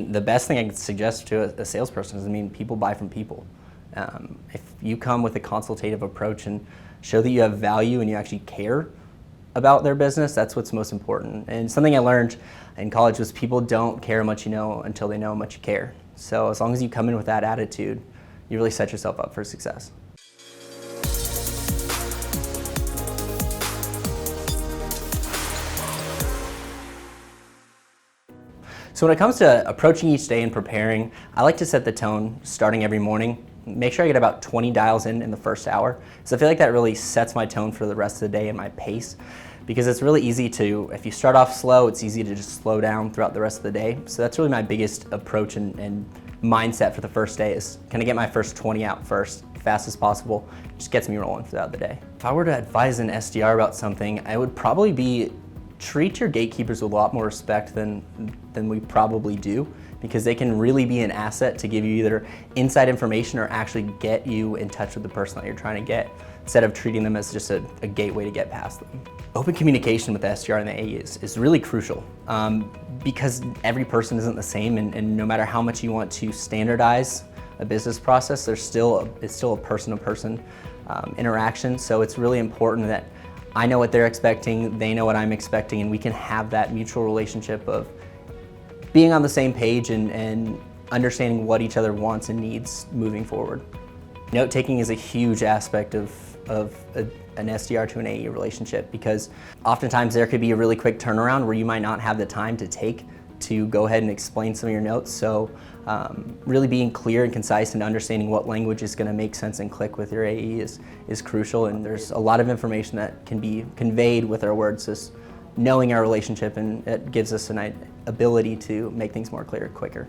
The best thing I could suggest to a salesperson is, people buy from people. If you come with a consultative approach and show that you have value and you actually care about their business, that's what's most important. And something I learned in college was people don't care how much you know until they know how much you care. So as long as you come in with that attitude, you really set yourself up for success. So when it comes to approaching each day and preparing, I like to set the tone starting every morning. Make sure I get about 20 dials in the first hour. So I feel like that really sets my tone for the rest of the day and my pace, because it's really easy to, if you start off slow, it's easy to just slow down throughout the rest of the day. So that's really my biggest approach and mindset for the first day is, can I get my first 20 out first, fast as possible, just gets me rolling throughout the day. If I were to advise an SDR about something, I would probably be treat your gatekeepers with a lot more respect than we probably do, because they can really be an asset to give you either inside information or actually get you in touch with the person that you're trying to get, instead of treating them as just a gateway to get past them. Open communication with the SDR and the AE is really crucial, because every person isn't the same, and no matter how much you want to standardize a business process, it's still a person-to-person interaction. So it's really important that I know what they're expecting, they know what I'm expecting, and we can have that mutual relationship of being on the same page and understanding what each other wants and needs moving forward. Note-taking is a huge aspect of an SDR to an AE relationship, because oftentimes there could be a really quick turnaround where you might not have the time to take to go ahead and explain some of your notes. So really being clear and concise and understanding what language is going to make sense and click with your AE is crucial, and there's a lot of information that can be conveyed with our words, just knowing our relationship, and it gives us an ability to make things more clear quicker.